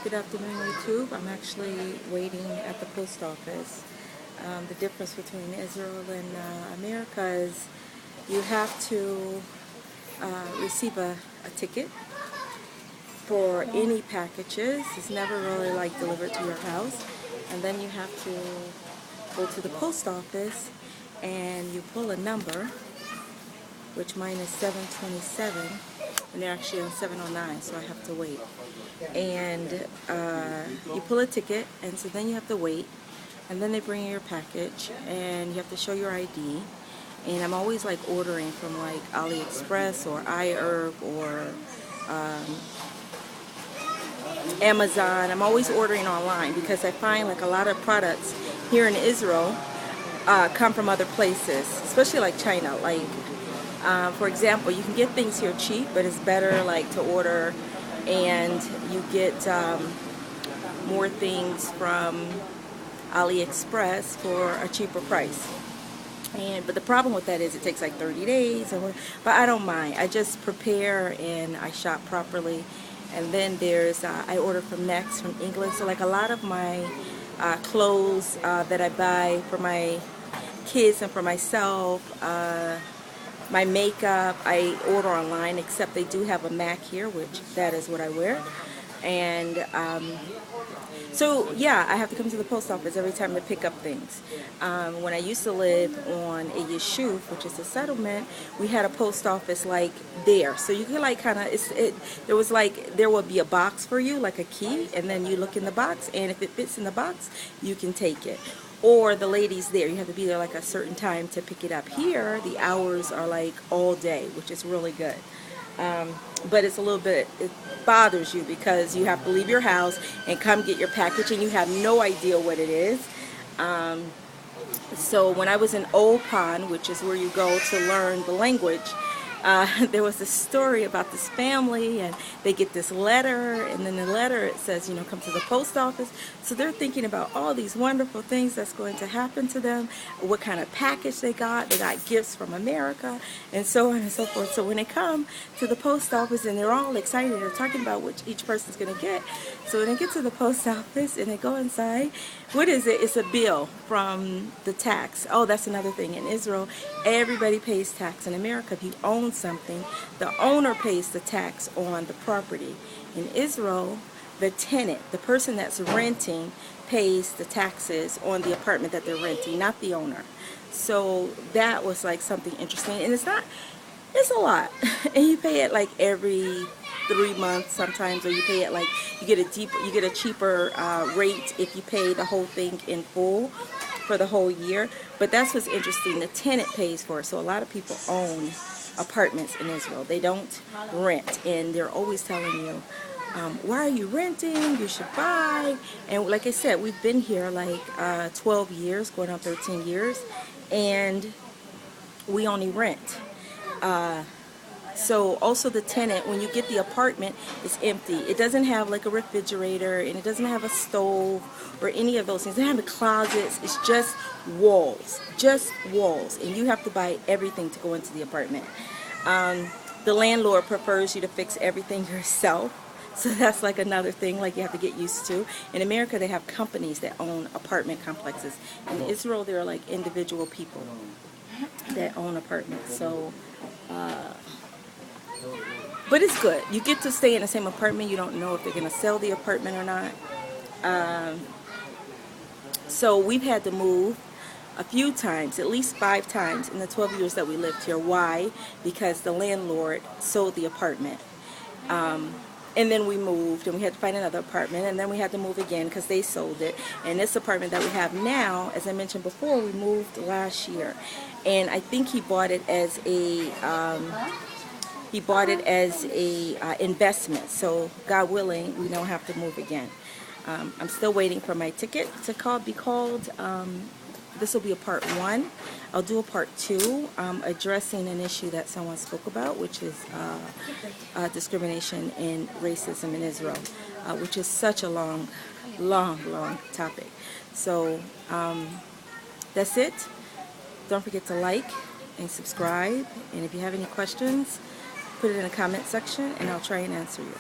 Good afternoon, YouTube. I'm actually waiting at the post office. The difference between Israel and America is you have to receive a ticket for any packages. It's never really like delivered to your house. And then you have to go to the post office and you pull a number, which mine is 727, and they're actually on 709, so I have to wait. And you pull a ticket, and so then you have to wait, and then they bring you your package, and you have to show your ID. And I'm always like ordering from like AliExpress or iHerb or Amazon. I'm always ordering online because I find like a lot of products here in Israel come from other places, especially like China. Like for example, you can get things here cheap, but it's better like to order, and you get more things from AliExpress for a cheaper price. But the problem with that is it takes like 30 days, but I don't mind. I just prepare and I shop properly. And then there's, I order from Next from England. So like a lot of my clothes that I buy for my kids and for myself, my makeup, I order online, except they do have a Mac here, which that is what I wear. And so yeah, I have to come to the post office every time to pick up things. When I used to live on a yeshuv, which is a settlement, we had a post office like there. So you could like kind of, there would be a box for you, like a key, and then you look in the box, and if it fits in the box, you can take it. Or the ladies there, you have to be there like a certain time to pick it up. Here, the hours are like all day, which is really good. But it's a little bit, it bothers you because you have to leave your house and come get your package and you have no idea what it is. So when I was in Opan, which is where you go to learn the language, there was a story about this family, and they get this letter, and then the letter, it says, you know, come to the post office. So they're thinking about all these wonderful things that's going to happen to them, what kind of package they got gifts from America, and so on and so forth. So when they come to the post office and they're all excited, they're talking about what each person's going to get. So when they get to the post office and they go inside, what is it? It's a bill from the tax. Oh, that's another thing. In Israel, everybody pays tax. In America, if you own something, the owner pays the tax on the property. In Israel, the tenant, the person that's renting, pays the taxes on the apartment that they're renting, not the owner. So that was like something interesting, and it's a lot. And you pay it like every 3 months sometimes, or you pay it like you get a cheaper rate if you pay the whole thing in full for the whole year. But that's what's interesting. The tenant pays for it. So a lot of people own apartments in Israel. They don't rent, and they're always telling you, why are you renting? You should buy. And like I said, we've been here like 12 years, going on 13 years, and we only rent. So also the tenant, when you get the apartment, it's empty. It doesn't have like a refrigerator, and it doesn't have a stove or any of those things. It doesn't have closets. It's just walls, and you have to buy everything to go into the apartment. The landlord prefers you to fix everything yourself. So that's like another thing like you have to get used to. In America, they have companies that own apartment complexes. In Israel, there are like individual people that own apartments. So but it's good. You get to stay in the same apartment. You don't know if they're going to sell the apartment or not. So we've had to move a few times, at least 5 times in the 12 years that we lived here. Why? Because the landlord sold the apartment. And then we moved, and we had to find another apartment, and then we had to move again because they sold it. And this apartment that we have now, as I mentioned before, we moved last year. And I think he bought it as a investment. So God willing, we don't have to move again. I'm still waiting for my ticket to be called. This will be a part 1. I'll do a part 2 addressing an issue that someone spoke about, which is discrimination and racism in Israel, which is such a long topic. So that's it. Don't forget to like and subscribe, and if you have any questions, put it in the comment section and I'll try and answer you.